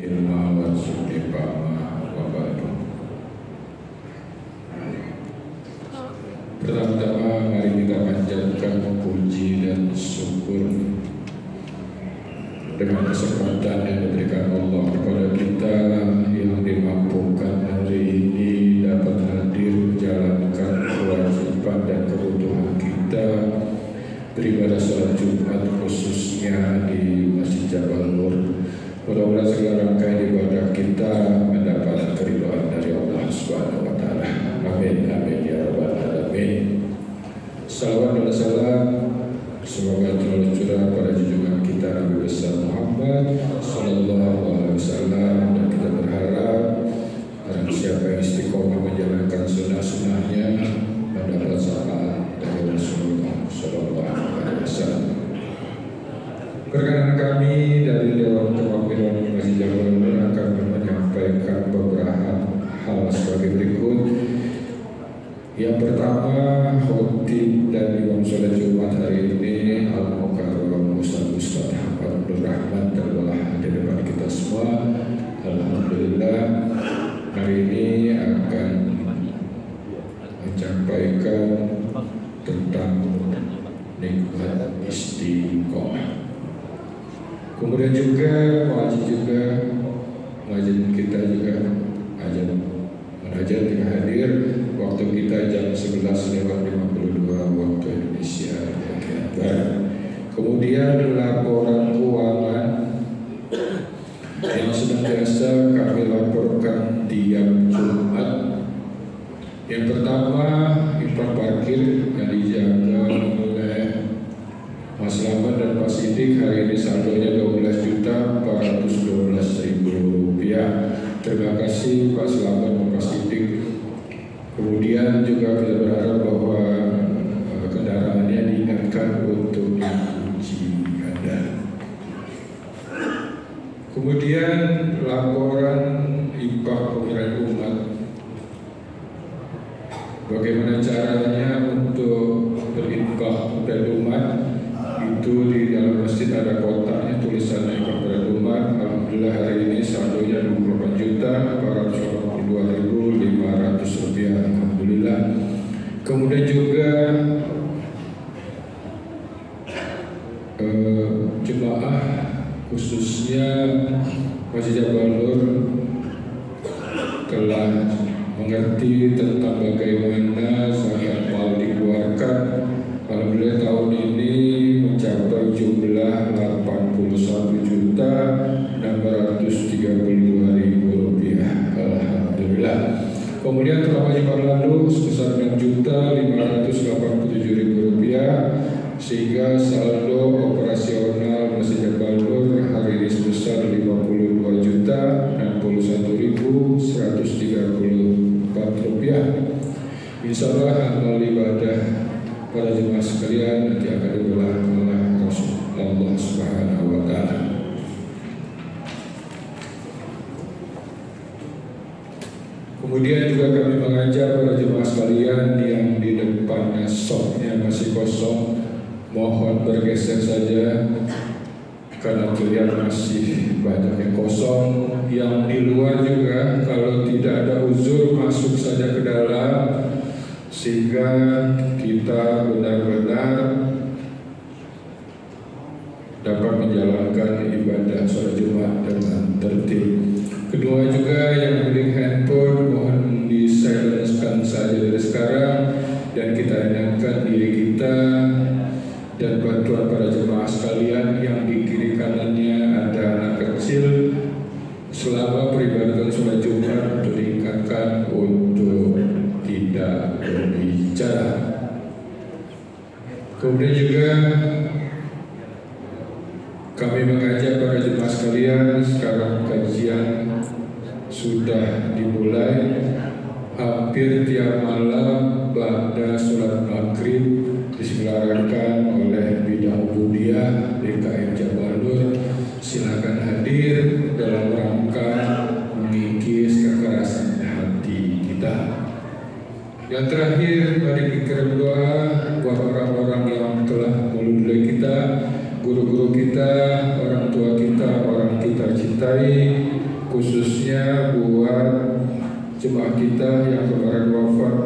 ilma wa sudipama wa badu. Pertama-tama mari kita panjatkan puji dan syukur dengan kesempatan yang diberikan Allah kepada kita yang dimampukan hari ini dapat hadir menjalankan kewajiban dan kebutuhan kita beribadah salat Jumat khususnya di Masjid Jabal Nur. Mudah-mudahan segala rangkaian ibadah kita mendapat keridhaan dari Allah Subhanahu wa taala. Amin amin ya rabbal alamin. Salawat dan salam semoga terlalu curah pada junjungan kita Nabi besar Muhammad sallallahu alaihi wasallam, dan kita berharap barang siapa yang istiqomah menjalankan sunnah-sunnahnya mendapat syafaat dari Rasulullah sallallahu alaihi wasallam. Perkenan kami dari Dewan Perwakilan Masjid Jabal Nur akan menyampaikan beberapa hal sebagai berikut. Yang pertama, khotib dan imam sholat Jumat hari ini Al-Mukarram Ustaz Abdul Rahman telah di depan kita semua. Alhamdulillah, hari ini akan menyampaikan tentang nikmat istiqomah. Kemudian juga wajib kita juga mengajar tidak hadir. Waktu kita jam 11.52 waktu Indonesia bagian Barat. Kemudian laporan keuangan yang senantiasa kami laporkan tiap Jumat. Yang pertama, infak parkir yang dijaga oleh Mas Laman dan Pak Sidik hari ini saldonya Rp12.412.000. Terima kasih Pak Selamat dan Pak Sidik. Kemudian juga kita berharap bahwa kendaraannya diingatkan untuk diuji Anda. Kemudian laporan infak pengiraan umat. Bagaimana caranya untuk berinfak pada umat? Itu di dalam masjid ada kotaknya tulisannya kepada umat. Alhamdulillah hari ini saldonya Rp24.482.500. Alhamdulillah. Kemudian juga jemaah khususnya Masjid Jabal Nur telah mengerti tentang bagaimana zakat mal dikeluarkan. Alhamdulillah tahun ini mencapai jumlah Rp661.632.000. Alhamdulillah. Kemudian telah wajib lalu sebesar Rp6.587.000, sehingga saldo operasional Masjid Jabal Nur hari ini sebesar Rp52.134. Insya Allah amal ibadah para jemaah sekalian nanti akan dibelah oleh Rasulullah Subhanahu wa taala. Kemudian juga kami mengajak para jemaah sekalian yang di depannya sofnya masih kosong, mohon bergeser saja karena terlihat masih banyak yang kosong. Yang di luar juga kalau tidak ada uzur masuk saja ke dalam, sehingga kita benar-benar dapat menjalankan ibadah sholat Jumat dengan tertib. Kedua juga yang memiliki handphone mohon di-silencekan saja dari sekarang, dan kita ingatkan diri kita dan bantuan para jemaah sekalian yang di kiri kanannya ada anak kecil. Selama peribadatan sholat Jumat diingatkan untuk tidak berbicara. Kemudian juga kami mengajak para jemaah sekalian, sekarang kajian sudah dimulai. Hampir tiap malam pada sholat maghrib diselenggarakan oleh bidang Budiah DKM Jabal Nur. Silakan hadir dalam rangka mengikis kekerasan hati kita. Yang terakhir, mari kita berdoa buat orang-orang yang telah melindungi kita, guru-guru kita, orang tua kita, orang kita cintai. khususnya buat jemaah kita yang kemarin wafat,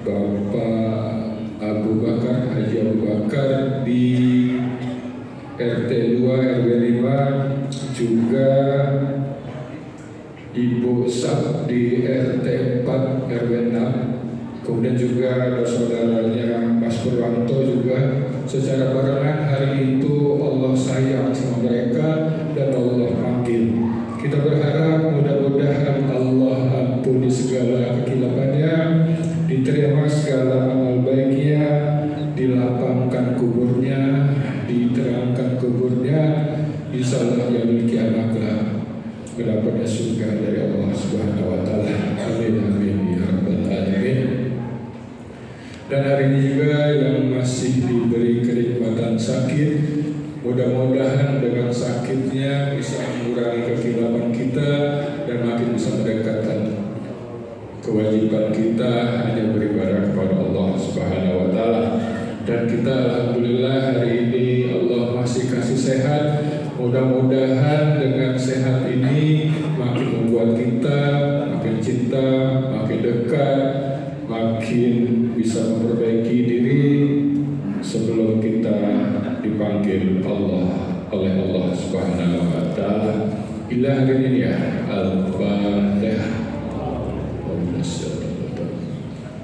Bapak Abu Bakar, Haji Abu Bakar di RT 2 RW 5, juga Ibu Sab di RT 4 RW 6, kemudian juga ada saudaranya Mas Purwanto juga. Secara barengan hari itu Allah sayang sama mereka dan Allah panggil. Kita berharap mudah-mudahan Allah ampuni segala kekilafannya, diterima segala amal baiknya, dilapangkan kuburnya, diterangkan kuburnya, insyaallah yang memiliki anak mendapatkan surga dari Allah Subhanahu wa taala. Amin amin ya rabbal alamin. Dan hari ini juga yang masih diberi kenikmatan sakit, mudah-mudahan dengan sakitnya bisa mengurangi kekhilafan kita dan makin bisa mendekatkan kewajiban kita hanya beribadah kepada Allah Subhanahu wa taala. Dan kita alhamdulillah hari ini Allah masih kasih sehat. Mudah-mudahan dengan sehat ini makin membuat kita makin cinta, makin dekat, makin bisa memperbaiki diri sebelum kita dipanggil Allah oleh Allah Subhanahu wa taala. Ila ini ya Al-Fatihah.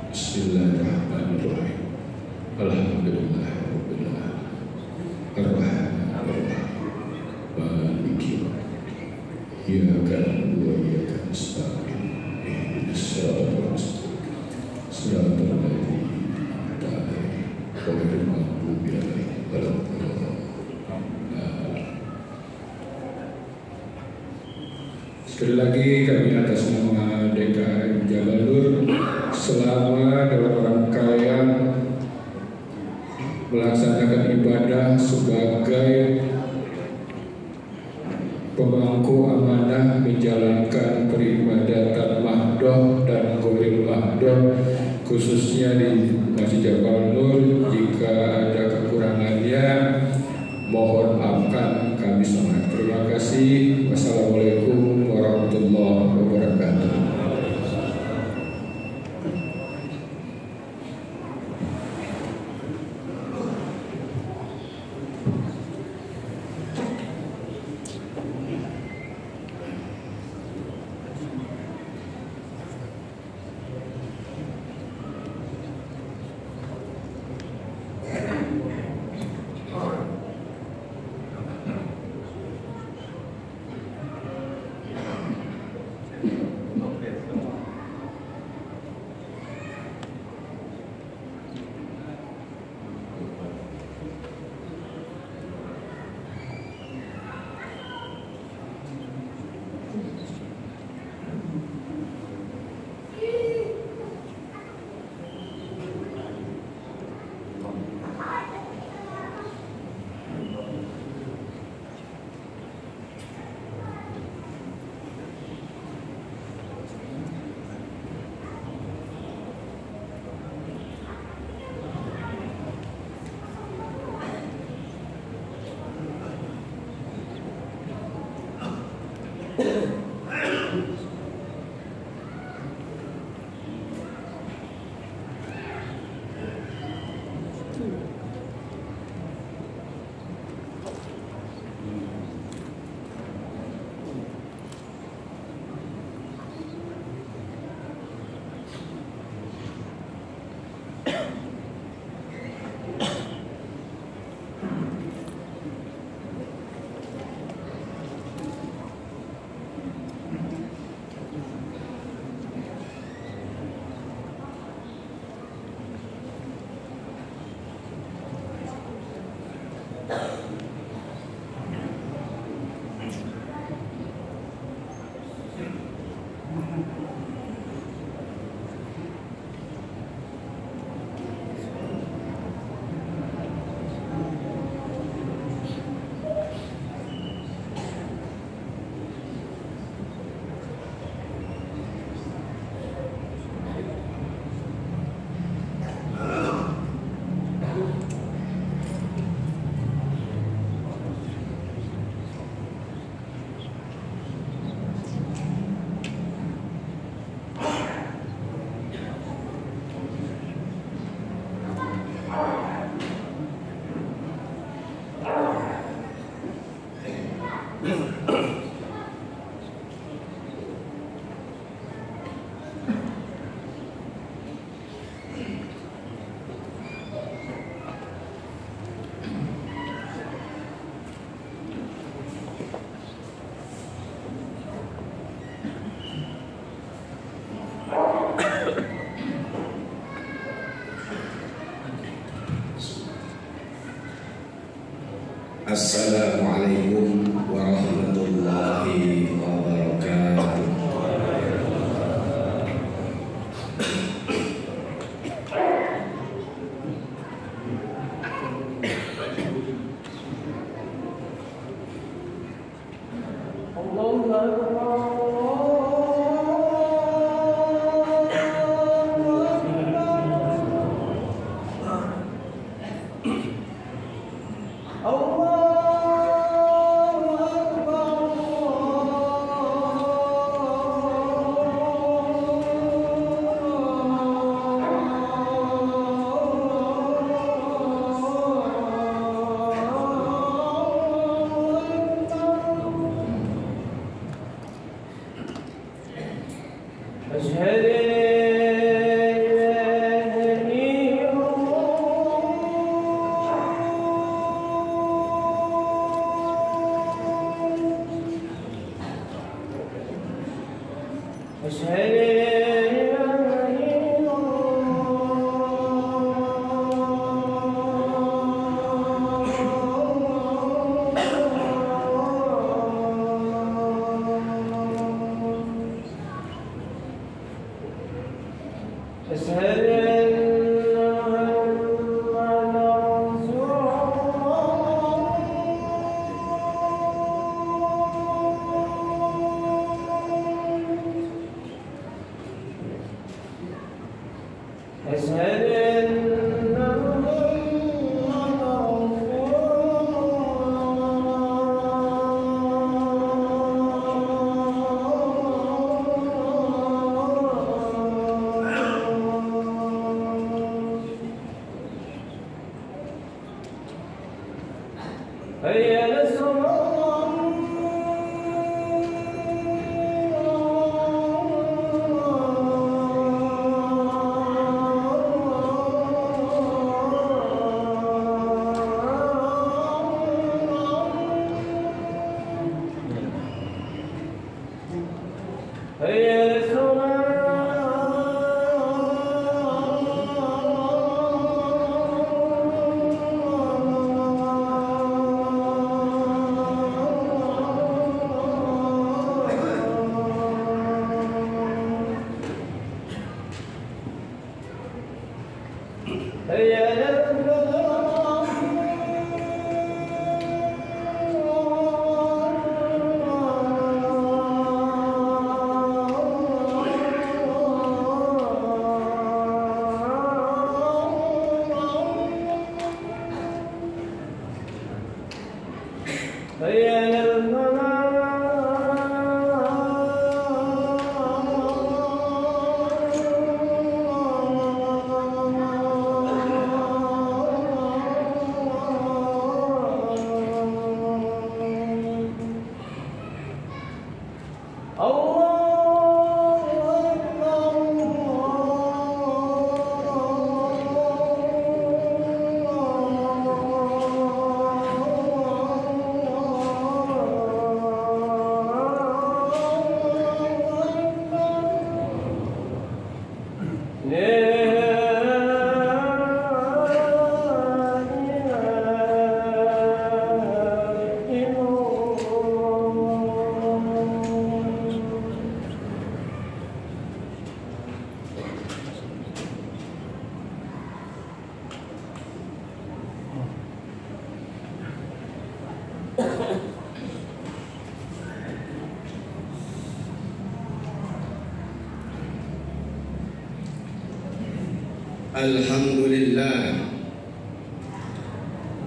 Bismillahirrahmanirrahim. Alhamdulillah rabbil alamin. Ar-Rahmanir-Rahim. Maliki yaumiddin. Iyyaka na'budu wa iyyaka nasta'in. Ihdinas siratal mustaqim. Siratal ladzina an'amta 'alaihim ghairil maghdubi 'alaihim waladdallin. Sekali lagi kami atas nama DKM Jabal Nur selama dalam rangkaian melaksanakan ibadah sebagai pemangku amanah menjalankan peribadatan mahdoh dan ghairil mahdoh khususnya di Masjid Jabal Nur. Jika ada kekurangannya mohon maafkan kami semua. Terima kasih. Wassalamualaikum warahmatullahi wabarakatuh. Assalamualaikum warahmatullahi wabarakatuh.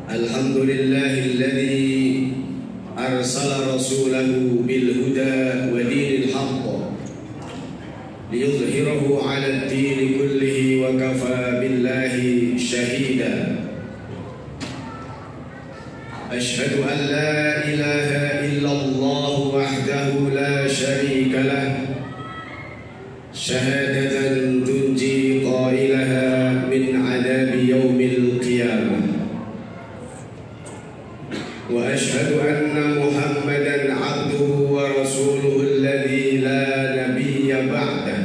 Alhamdulillahilladzi arsala rasulahu bil huda wa dinil haqq liyudhhirahu 'ala ad-din kullihi wa kafa billahi shahida. Ashhadu an la ilaha illallah wahdahu la sharika lah syahadatan tunji qailaha min 'adabi yaumil qiyamah. وأشهد أن محمدًا عبده ورسوله الذي لا نبي بعده.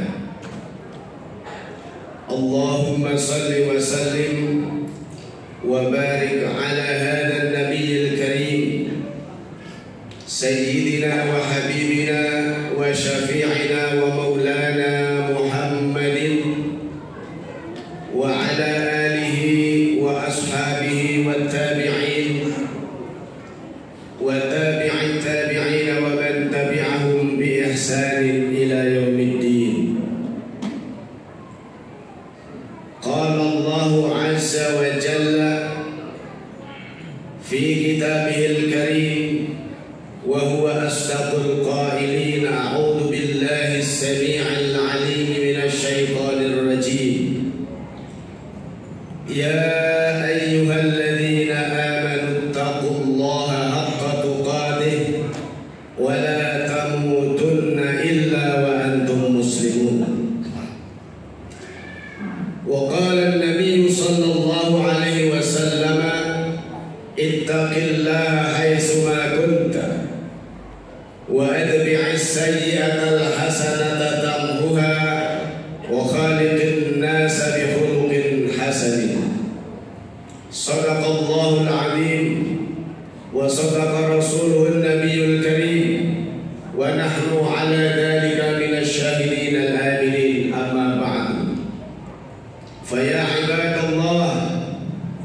اللهم صل وسلم وبارك على هذا النبي الكريم سيدنا وحبيبنا وشفيعنا ومولانا محمد وعلى آله وأصحابه والتابعين وتابع التابعين ومن تبعهم بإحسان إلى يوم الدين. قال الله عز وجل في كتابه الكريم وهو أصدق القائلين: أعوذ بالله السميع العليم من الشيطان الرجيم. يا أيها الذين آمنوا اتقوا الله حق تقاته ولا تموتن إلا وأنتم مسلمون. وقال النبي صلى الله عليه وسلم: اتق الله حيثما كنت وأتبع السيئة الحسنة تمحها وخالق الناس بخلق حسن. صدق الله العظيم وصدق رسوله النبي الكريم ونحن على ذلك من الشاهدين الآمنين. أما بعد، فيا عباد الله،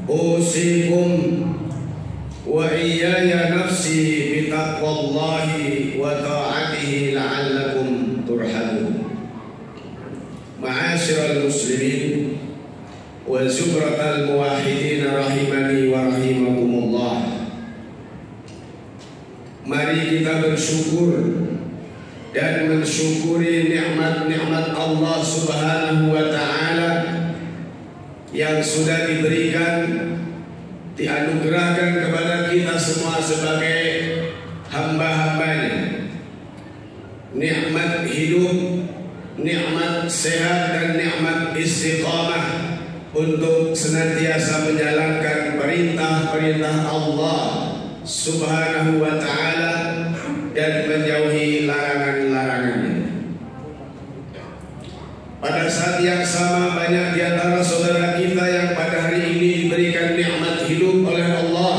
أوصيكم وإياي نفسي بتقوى الله وطاعته لعلكم ترحمون. معاشر المسلمين وزمرة الموحدين rahimani wa rahimakumullah. Mari kita bersyukur dan mensyukuri nikmat-nikmat Allah Subhanahu wa ta'ala yang sudah diberikan, dianugerahkan kepada kita semua sebagai hamba-hambanya. Nikmat hidup, nikmat sehat, dan nikmat istiqamah untuk senantiasa menjalankan perintah-perintah Allah Subhanahu wa ta'ala dan menjauhi larangan-larangannya. Pada saat yang sama, banyak di antara saudara kita yang pada hari ini diberikan nikmat hidup oleh Allah,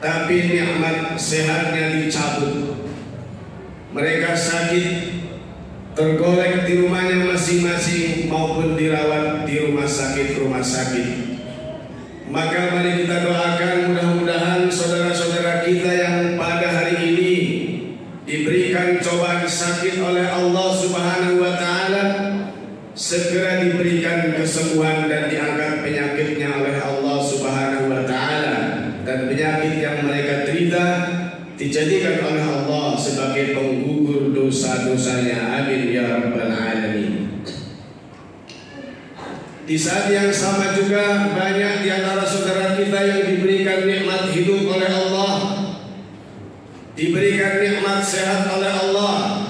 tapi nikmat sehatnya dicabut. Mereka sakit, tergolek di rumahnya masing-masing maupun dirawat di rumah sakit. Maka mari kita doakan mudah-mudahan saudara-saudara kita yang pada hari ini diberikan cobaan sakit oleh Allah Subhanahu wa ta'ala segera diberikan kesembuhan dan diangkat penyakitnya oleh Allah Subhanahu wa ta'ala, dan penyakit yang mereka derita dijadikan oleh Allah sebagai penggugur dosa-dosanya. Amin ya rabbal alamin. Di saat yang sama juga banyak di antara saudara kita yang diberikan nikmat hidup oleh Allah, diberikan nikmat sehat oleh Allah,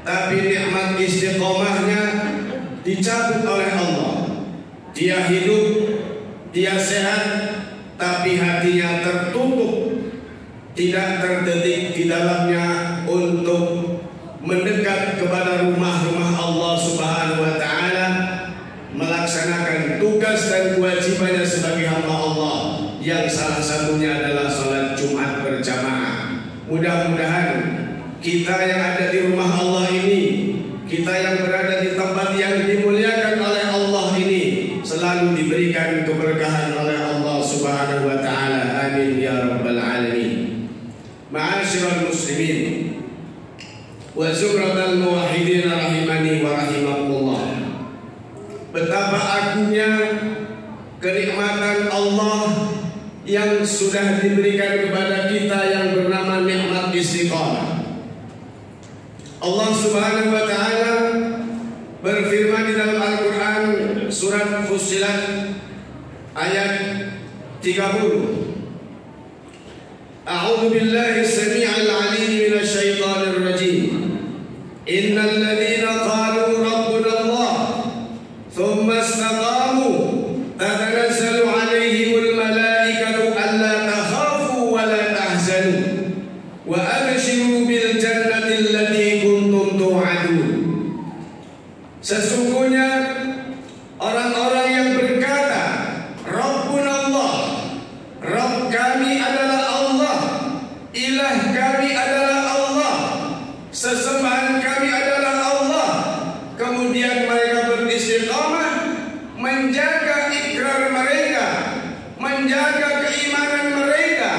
tapi nikmat istiqomahnya dicabut oleh Allah. Dia hidup, dia sehat, tapi hatinya tertutup, tidak terdetik di dalamnya untuk mendekat kepada rumah-rumah Allah Subhanahu wa ta'ala, melaksanakan tugas dan kewajibannya sebagai hamba Allah, yang salah satunya adalah sholat Jumat berjamaah. Mudah-mudahan kita yang ada di rumah Allah ini, kita yang berada di tempat yang dimuliakan oleh Allah ini, selalu diberikan keberkahan oleh Allah Subhanahu wa ta'ala. Amin ya rabbal alamin. Ma'asyiral muslimin wa zumratal muwahhidin rahimani wa rahimakumullah. Betapa agungnya kenikmatan Allah yang sudah diberikan kepada kita yang bernama nikmat istiqamah. Allah Subhanahu wa ta'ala berfirman di dalam Al-Quran surat Fussilat ayat 30. A'udzu billahi as-sami'il 'alim minasy syaithanir rajim. Innal ladzina qalu rabbuna Allah thumma istaqamu tatanazzalu 'alaihimul malaikatu alla takhafu wa la tahzanu wa abshiru bil jannati allati kuntum tu'adun. Sesungguhnya orang-orang yang berkata Rabbuna Allah, Rabb kami adalah Allah, ilah kami adalah Allah, kemudian mereka beristiqamah menjaga ikrar mereka, menjaga keimanan mereka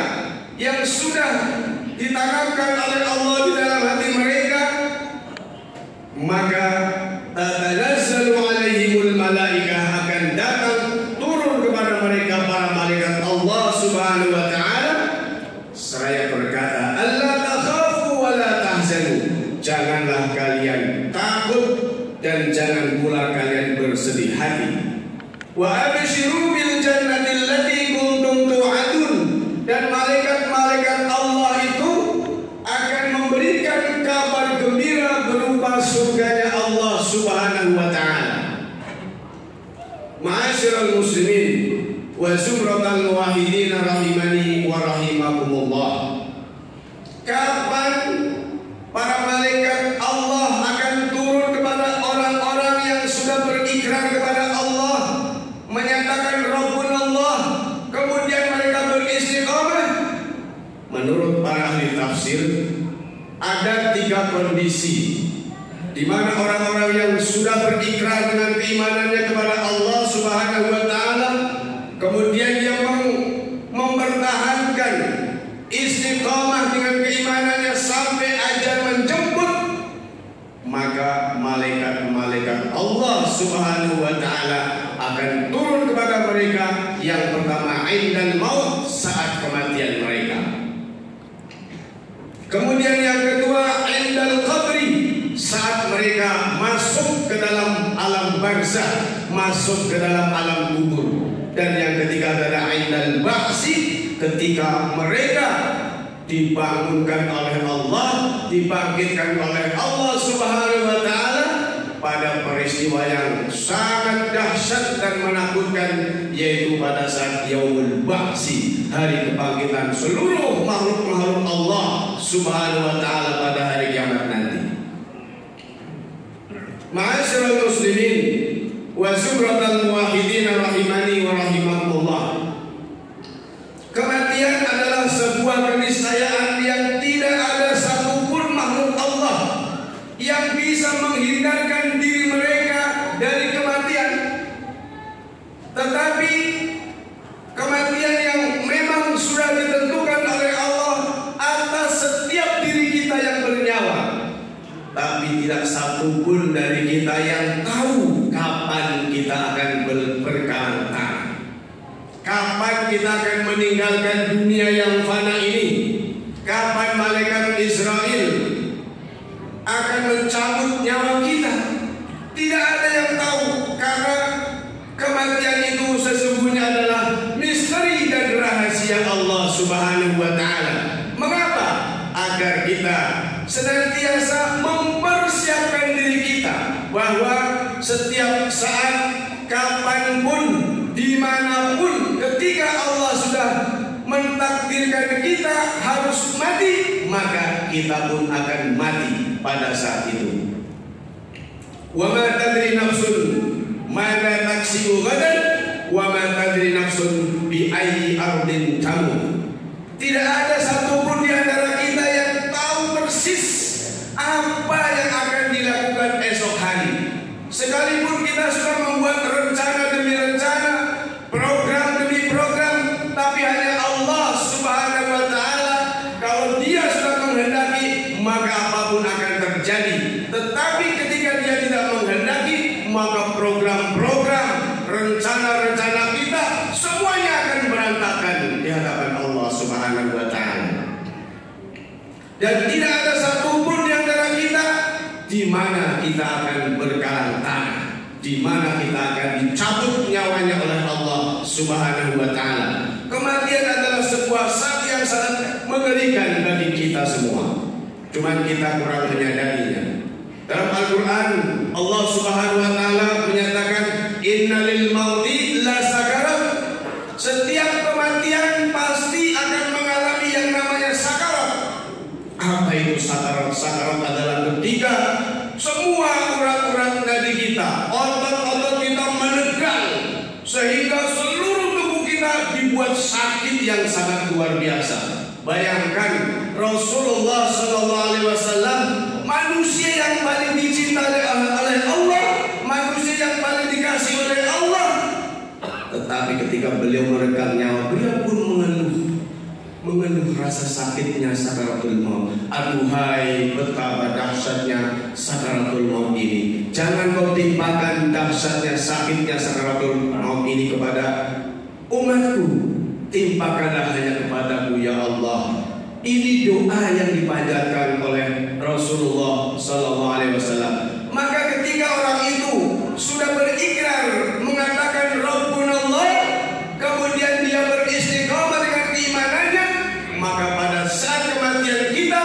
yang sudah ditanamkan oleh Allah di dalam hati mereka, maka tatanazzalu alaihimul malaikah, akan datang turun kepada mereka para malaikat Allah Subhanahu wa taala seraya berkata, alla takhafu wa la tahzanu, janganlah kalian takut dan jangan pula kalian bersedih hati. Wa abshiru bil jannati allati kuntum tu'adun, dan malaikat-malaikat Allah itu akan memberikan kabar gembira berupa surganya Allah Subhanahu wa taala. Ma'asyiral muslimin wa zumratal muwahhidin rahimani wa rahimakumullah. Kapan para malaikat Allah akan turun kepada orang-orang yang sudah berikrar kepada Allah, menyatakan Rabbuna Allah, kemudian mereka beristiqamah? Menurut para ahli tafsir, ada 3 kondisi di mana orang-orang yang sudah berikrar dengan keimanannya kepada Allah Subhanahu wa taala, kemudian dia mempertahankan istiqamah dengan keimanannya sampai ajal menjemput, maka malaikat-malaikat Allah Subhanahu wa taala akan turun kepada mereka. Yang pertama, indal maut, saat kematian mereka. Kemudian yang kedua, indal qabri, saat mereka masuk ke dalam alam barzakh, masuk ke dalam alam kubur. Dan yang ketiga adalah indal ba'si, ketika mereka dibangunkan oleh Allah, dibangkitkan oleh Allah Subhanahu wa taala pada peristiwa yang sangat dahsyat dan menakutkan, yaitu pada saat yaumul ba'si, hari kebangkitan seluruh makhluk-makhluk Allah Subhanahu wa taala pada hari kiamat nanti. Ma'asyiral muslimin wa zumratal muwahhidin rahimani wa rahimakumullah. Kematian adalah sebuah keniscayaan yang tidak ada satupun makhluk Allah yang bisa menghindarkan diri mereka dari kematian. Tetapi kematian yang memang sudah ditentukan oleh Allah atas setiap diri kita yang bernyawa. Tapi tidak satupun dari kita yang tahu kapan kita akan berkalanta, kapan kita akan meninggalkan dunia yang fana ini, kapan malaikat Israel akan mencabut nyawa kita. Tidak ada yang tahu, karena kematian itu sesungguhnya adalah misteri dan rahasia Allah Subhanahu wa taala. Mengapa? Agar kita senantiasa mempersiapkan diri kita bahwa setiap saat, kapanpun, dimanapun, ketika Allah sudah mentakdirkan kita harus mati, maka kita pun akan mati pada saat itu. Wa ma tadri nafsun madza taksibu ghadan wa ma tadri nafsun bi ayyi ardin tamut. Tidak ada satupun di antara kita yang tahu persis apa yang akan dilakukan esok hari. Sekalipun kita sudah membuat rencana demi rencana, program demi program, tapi hanya Allah Subhanahu wa taala, kalau Dia sudah menghendaki, maka apapun akan terjadi. Tetapi ketika Dia tidak menghendaki, maka program-program, rencana-rencana kita semuanya akan berantakan di hadapan Allah Subhanahu wa taala. Dan tidak ada satupun di antara kita di mana kita akan berkalanta, di mana kita akan dicabut nyawanya oleh Allah Subhanahu wa taala. Kematian adalah sebuah saat yang sangat mengerikan bagi kita semua. Cuman kita kurang menyadarinya. Dalam Al-Quran, Allah Subhanahu wa taala menyatakan, innalil mauti la sakarat. Setiap kematian pasti akan mengalami yang namanya sakarat. Apa itu sakarat? Sakarat adalah ketika semua urat-urat nadi kita, otot-otot kita menegang, sehingga seluruh tubuh kita dibuat sakit yang sangat luar biasa. Bayangkan Rasulullah SAW, manusia yang paling dicintai oleh Allah, Tapi ketika beliau meregang nyawa, beliau pun mengeluh rasa sakitnya sakaratul maut. Aduhai, betapa dahsyatnya sakaratul maut ini. Jangan kau timpakan dahsyatnya sakitnya sakaratul maut ini kepada umatku, timpakanlah hanya kepadaku ya Allah. Ini doa yang dipanjatkan oleh Rasulullah SAW. Maka ketika orang itu sudah berikrar mengatakan Rabbunallah, kemudian dia beristiqamah dengan keimanannya, maka pada saat kematian kita,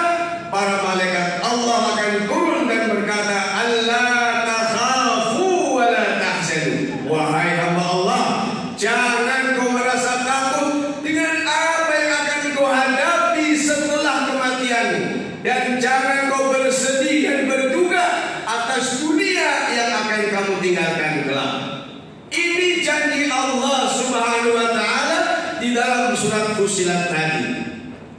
para malaikat Allah akan turun dan berkata, Allah takhafu wa la tahzanu. Wahai hamba Allah, jangan kau merasa takut dengan apa yang akan kau hadapi setelah kematianmu, dan jangan kau bersedih dan berduka atas dunia yang akan kamu tinggalkan kelak. Ini janji Allah Subhanahu wa taala di dalam surat Fussilat tadi.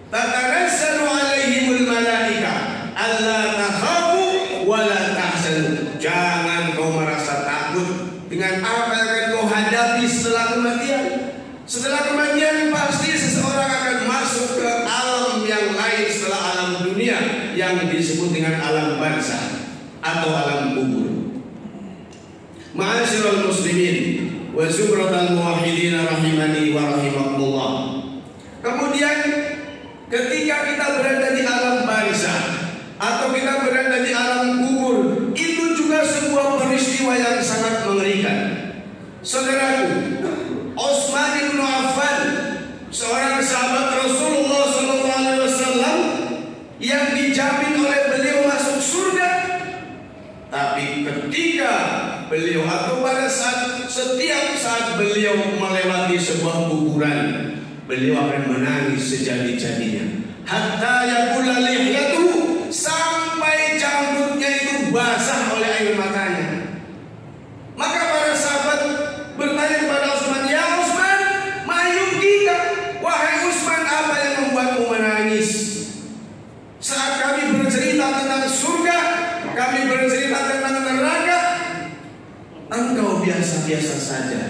Tatanazzalu alaihimul malaika alla takhafu wa la tahzanu. Jangan kau merasa takut dengan apa yang akan kau hadapi setelah kematian. Setelah kematian pasti seseorang akan masuk ke alam yang lain setelah alam dunia, yang disebut dengan alam barzakh atau alam kubur. Ma'asyiral muslimin wa zumratal muwahhidin rahimani wa rahimakumullah. Kemudian ketika kita berada di alam barzakh atau kita berada di alam kubur, itu juga sebuah peristiwa yang sangat mengerikan. Saudaraku, Utsman bin Affan, seorang sahabat Rasulullah SAW yang dijamin oleh beliau masuk surga. Tapi ketika beliau atau pada setiap saat beliau melewati sebuah kuburan, beliau akan menangis sejadi-jadinya. Hatta yaqula lihyatu, sampai janggutnya itu basah oleh air matanya. Maka para sahabat bertanya kepada Utsman, "Ya Utsman, ma yubkika?" Wahai Utsman, apa yang membuatmu menangis? Saat kami bercerita tentang surga, kami bercerita tentang neraka, engkau biasa-biasa saja.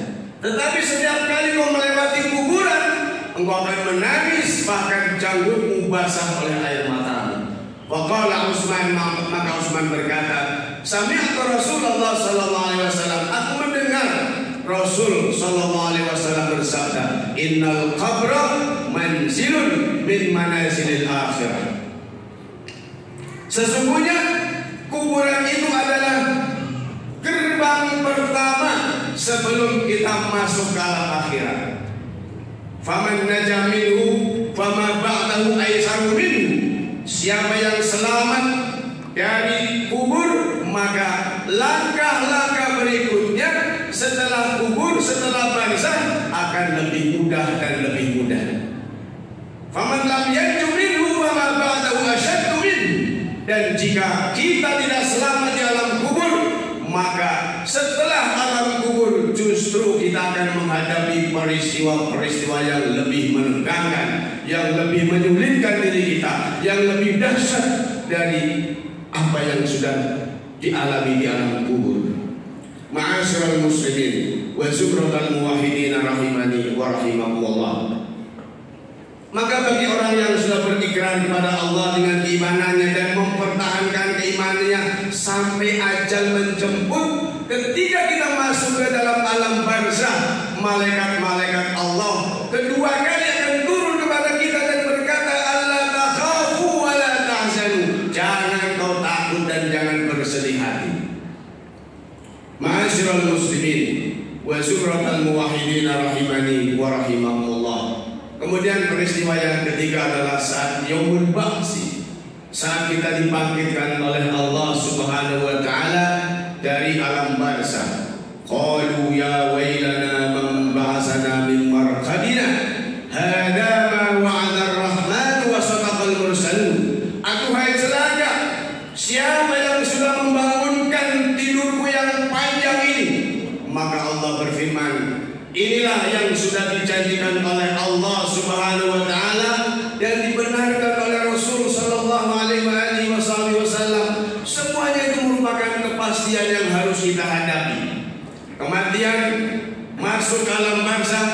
Tetapi setiap kali kau melewati kuburan, engkau akan menangis, bahkan janggutmu basah oleh air matamu. Waqala Utsman, maka Utsman berkata, sami'tu Rasulullah sallallahu alaihi wasallam, aku mendengar Rasul sallallahu alaihi wasallam bersabda, innal qabra manzilun min manazilil akhirah. Sesungguhnya kuburan itu adalah gerbang pertama sebelum kita masuk ke alam akhirat. Faman naja minhu fama ba'dahu aisaru minhu. Siapa yang selamat dari kubur, maka langkah-langkah berikutnya setelah kubur, setelah barzakh akan lebih mudah dan lebih mudah. Faman lam yanju minhu fama ba'dahu ashaddu minhu. Dan jika kita tidak selamat di alam kubur, maka setelah alam kubur justru kita akan menghadapi peristiwa-peristiwa yang lebih menegangkan, yang lebih menyulitkan diri kita, yang lebih dahsyat dari apa yang sudah dialami di alam kubur. Ma'asyiral muslimin wa zumratal muwahhidin rahimani wa rahimakumullah. Maka bagi orang yang sudah berikrar kepada Allah dengan keimanannya dan mempertahankan keimanannya sampai ajal menjemput, ketika kita masuk ke dalam alam barzakh, malaikat-malaikat Allah kedua kali akan turun kepada kita dan berkata, Allah takhafu wa la tahzanu. Jangan kau takut dan jangan bersedih hati. Ma'asyiral muslimin wa zumratal muwahhidin rahimani wa rahimakumullah. Kemudian peristiwa yang ketiga adalah saat Yaumul Ba'si, saat kita dibangkitkan oleh Allah Subhanahu wa taala dari alam barzakh. Qalu ya wailana man ba'atsana min marqadina hadza ma wa'ada ar-rahman wa sadaqal mursalun. Aduhai celaka, siapa yang sudah membangunkan tidurku yang panjang ini? Maka Allah berfirman, inilah yang sudah dijanjikan oleh Allah Subhanahu wa taala dan dibenarkan oleh Rasul sallallahu alaihi wasallam. Semuanya itu merupakan kepastian yang harus kita hadapi. Kematian masuk ke alam barzakh,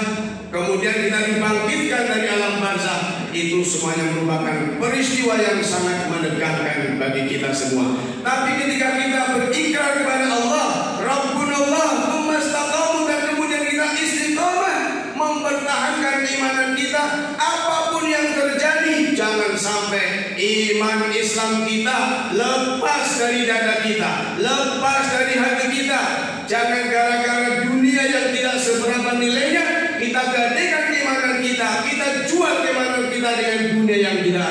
kemudian kita dibangkitkan dari alam barzakh, itu semuanya merupakan peristiwa yang sangat menegangkan bagi kita semua. Tapi ketika kita berikrar kepada Allah, Rabbunallah, tsumma istaqamu, dan kemudian kita istiqomah mempertahankan keimanan kita, apapun yang terjadi, jangan sampai iman Islam kita lepas dari dada kita, lepas dari hati kita. Jangan gara-gara dunia yang tidak seberapa nilainya, kita gadekan keimanan kita, kita jual keimanan kita dengan dunia yang tidak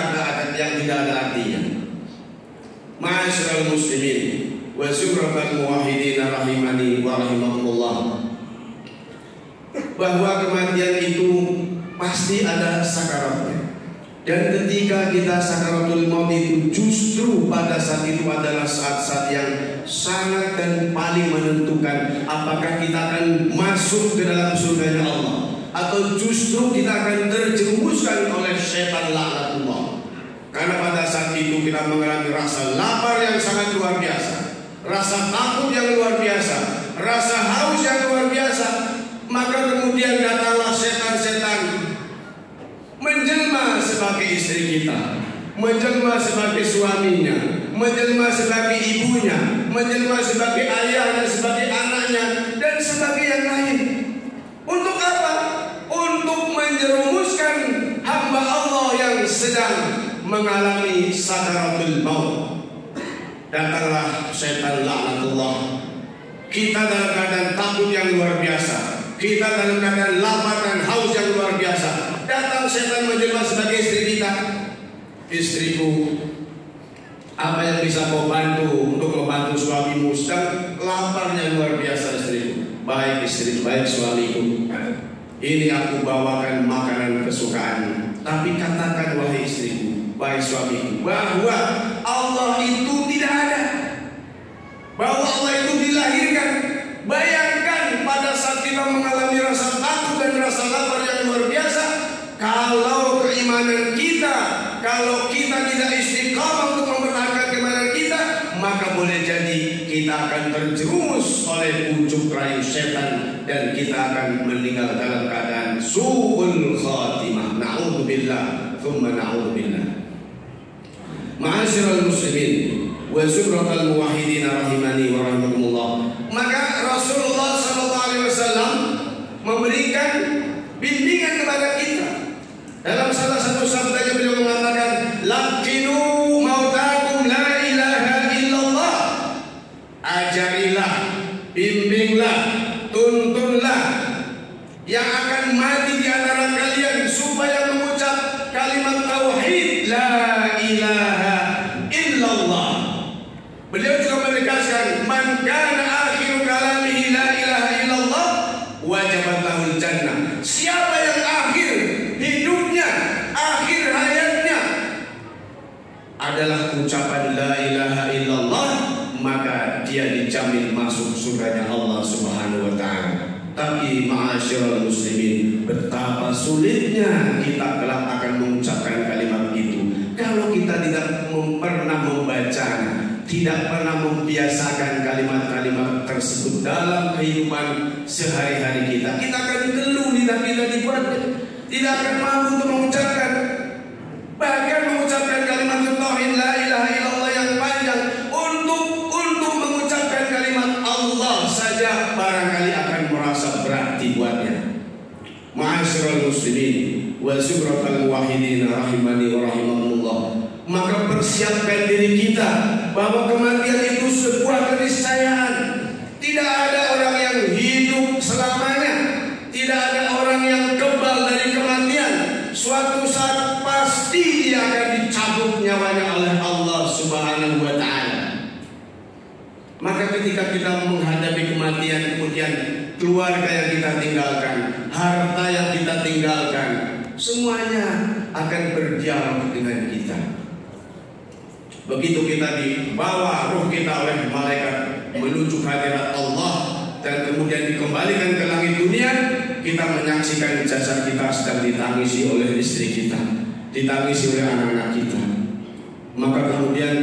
ada artinya. Ma'asyiral muslimin wa syukratal muwahhidin rahimani wa rahimakumullah, bahwa kematian itu pasti ada sakaratnya. Dan ketika kita sakaratul maut itu, justru pada saat itu adalah saat-saat yang sangat dan paling menentukan apakah kita akan masuk ke dalam surganya Allah, atau justru kita akan terjerumuskan oleh setan laknatullah. Karena pada saat itu kita mengalami rasa lapar yang sangat luar biasa, rasa takut yang luar biasa, rasa haus yang luar biasa. Maka kemudian datanglah setan-setan menjelma sebagai istri kita, menjelma sebagai suaminya, menjelma sebagai ibunya, menjelma sebagai ayah dan sebagai anaknya, dan sebagai yang lain. Untuk apa? Untuk menjerumuskan hamba Allah yang sedang mengalami sakaratul maut. Datanglah setan laknatullah. Kita dalam keadaan takut yang luar biasa, kita dalam keadaan lapar dan haus yang luar biasa. Datang setan menjelma sebagai istri kita. Istriku, apa yang bisa kau bantu untuk membantu suamimu? Sedang laparnya luar biasa istriku. Baik istri, baik suamiku, ini aku bawakan makanan kesukaan. Tapi katakan wahai istriku, baik suamiku, bahwa Allah itu tidak ada, bahwa Allah itu dilahirkan. Bayangkan pada saat kita mengalami rasa takut dan rasa lapar yang luar biasa, kalau keimanan kita, kalau kita tidak istiqamah untuk mempertahankan keimanan kita, maka boleh jadi kita akan terjerumus oleh pucuk rayu setan dan kita akan meninggal dalam keadaan su'ul khatimah. Na'udzubillah, tsumma na'udzubillah. Ma'asyiral muslimin wa syukratal muwahhidin rahimani wa rahimakumullah. Maka Rasulullah SAW memberikan bimbingan kepada kita. Dalam salah satu sabdanya beliau mengatakan, laqinu mautakum la ilaha illallah. Ajarilah, bimbinglah, tuntunlah yang akan mati di antara kalian supaya mengucap kalimat tauhid la ilaha illallah. Beliau juga menegaskan, man kana akhiru kalamihi la ilaha illallah wajabat lahul jannah. Siapa yang akhir hidupnya, akhir hayatnya adalah ucapan la ilaha illallah, maka dia dijamin masuk surganya Allah Subhanahu wa ta'ala. Tapi ma'asyiral muslimin, betapa sulitnya kita kelak akan mengucapkan kalimat itu kalau kita tidak pernah membacanya, tidak pernah membiasakan kalimat-kalimat tersebut dalam kehidupan sehari-hari kita. Kita akan keluh, lidah kita dibuat tidak akan mampu untuk mengucapkan. Bahkan mengucapkan kalimat tauhid la ilaha illallah yang panjang, untuk mengucapkan kalimat Allah saja barangkali akan merasa berat dibuatnya. Ma'asyiral muslimin wa syukratal muwahhidin rahimani wa rahimakumullah. Maka persiapkan diri kita bahwa kematian itu sebuah keniscayaan. Tidak ada orang yang hidup selamanya, tidak ada orang yang kebal dari kematian. Suatu saat pasti dia akan dicabut nyawanya oleh Allah Subhanahu wa ta'ala. Maka ketika kita menghadapi kematian, kemudian keluarga yang kita tinggalkan, harta yang kita tinggalkan, semuanya akan berdialog dengan kita. Begitu kita dibawa ruh kita oleh malaikat menuju hadirat Allah dan kemudian dikembalikan ke langit dunia, kita menyaksikan jasad kita sedang ditangisi oleh istri kita, ditangisi oleh anak-anak kita. Maka kemudian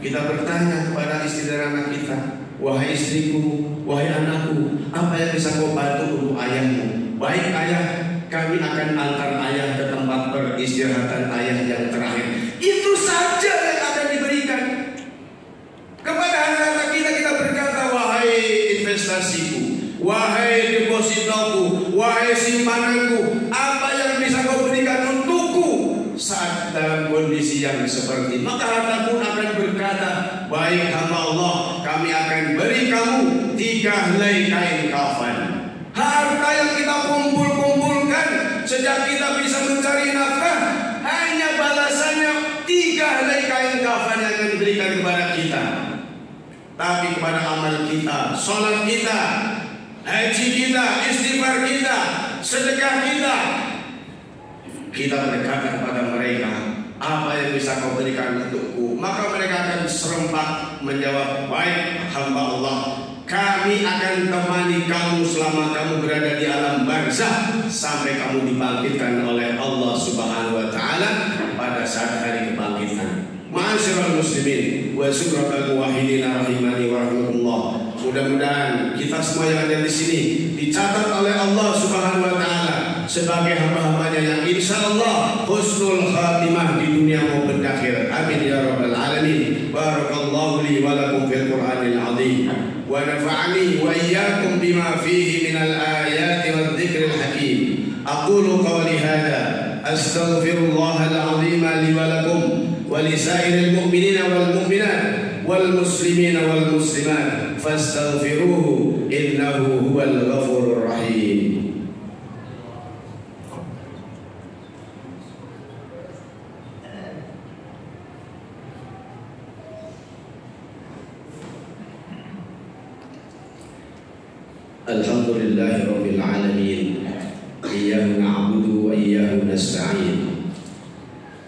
kita bertanya kepada istri dan anak kita, wahai istriku, wahai anakku, apa yang bisa kau bantu untuk ayahmu? Baik ayah, kami akan antar ayah ke tempat peristirahatan ayah yang terakhir. Itu saja yang akan diberikan. Kepada anak-anak kita berkata, wahai investasiku, wahai depositoku, wahai simpananku, apa yang bisa kau berikan untukku saat dalam kondisi yang seperti. Maka harta pun akan berkata, baik hamba Allah, kami akan beri kamu 3 helai kain kafan. Harta yang kita kumpulkan sejak kita bisa mencari nafkah, hanya balasannya 3 helai kain kafan yang akan diberikan kepada kita. Tapi kepada amal kita, sholat kita, haji kita, istighfar kita, sedekah kita berkata kepada mereka, apa yang bisa kau berikan untukku? Maka mereka akan serempak menjawab, baik hamba Allah, kami akan temani kamu selama kamu berada di alam barzah sampai kamu dibangkitkan oleh Allah Subhanahu wa taala pada saat hari kebangkitan. Ma'asyiral muslimin wa syukratal muwahhidin rahimani wa rahmatullah. Mudah-mudahan kita semua yang ada di sini dicatat oleh Allah Subhanahu wa taala sebagai hamba-hambanya yang insyaallah husnul khatimah di dunia maupun di akhirat. Amin ya rabbal alamin. Barakallahu li wa lakum fil Qur'anil azim wa nafa'ani wa iyyakum bima fihi minal ayati wadh dzikril hakim. Aqulu qawli hadha astaghfirullahal azim li wa lakum wa li sairil mu'minina wal mu'minat wal muslimina wal muslimat fastaghfiruhu innahu huwal ghafurur rahim. Alhamdulillahi rabbil alamin. Iyyahu na'budu wa iyyahu nasta'in.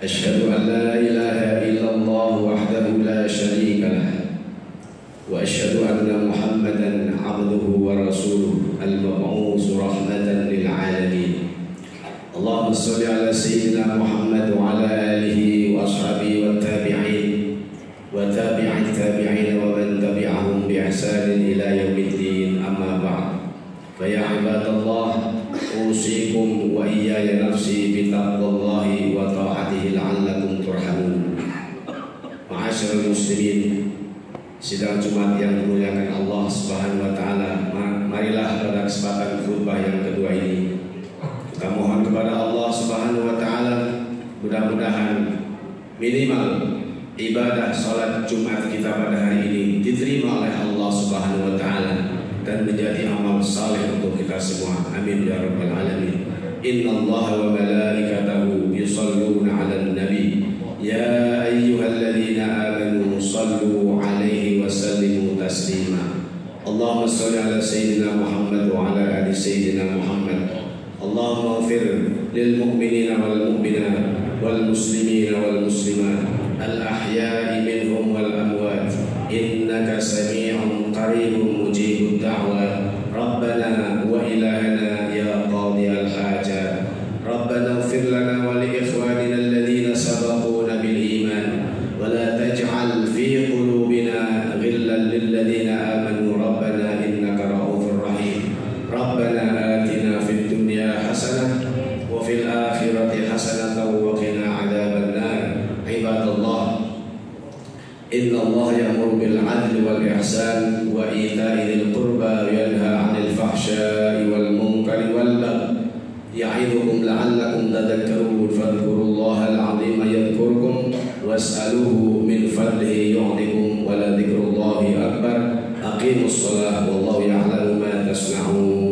Asyhadu an la ilaha illallah wahdahu la syarika lah wa asyhadu anna Muhammadan 'abduhu wa rasuluhu al-mab'uts rahmatan lil alamin. Allahumma shalli ala sayyidina Muhammad wa ala alihi wa ashabihi wa tabi'in wa tabi'it tabi'in wa man tabi'ahum bi ihsanin ila yaumiddin. Amma ba'd. Fa ya ibadallah, usikum wa iyaya nafsi bi taqwallahi wa ta'atihi la'allakum turhamun. Ma'asyiral muslimin, sidang Jumat yang dimuliakan Allah Subhanahu wa taala, marilah pada kesempatan khutbah yang kedua ini kita mohon kepada Allah Subhanahu wa taala mudah-mudahan minimal ibadah salat Jumat kita pada hari ini diterima oleh Allah Subhanahu wa taala dan menjadi amal saleh untuk kita semua. Amin ya rabbal alamin. Innallaha wa malaikatahu yusholluna 'alan nabi ya ayyuhalladzina amanu shallu 'alaihi wa sallimu taslima. Allahumma shalli 'ala sayyidina Muhammad wa 'ala ali sayyidina Muhammad. Allahumma ighfir lil mu'minina wal mu'minat wal muslimina wal muslimat al ahya'i minhum wal amwat innaka sami'un qaribun mujibud da'wat. Rabbana wa ilahana ya qadiyal hajat. Rabbana ighfir lana wa li ikhwanina alladhina sabaquna bil iman wa la taj'al fi qulubina ghillan lil ladzina amanu rabbana innaka ra'ufur rahim. Rabbana atina fid dunya hasanah wa fil akhirati hasanatan wa qina adzaban nar. Ibadallah, inna Allah ya'muru bil 'adli wal ihsan wa ita'i dzil qurba wa yanha 'anil fahsya'i wal munkari wal baghi ya'idukum la'allakum tadhakkarun. Fadhkurullahal 'azima yadhkurkum was'aluhu min fadlihi yu'tikum wa la dzikrullahi akbar. Aqimus shalah wallahu ya'lamu ma tasna'un.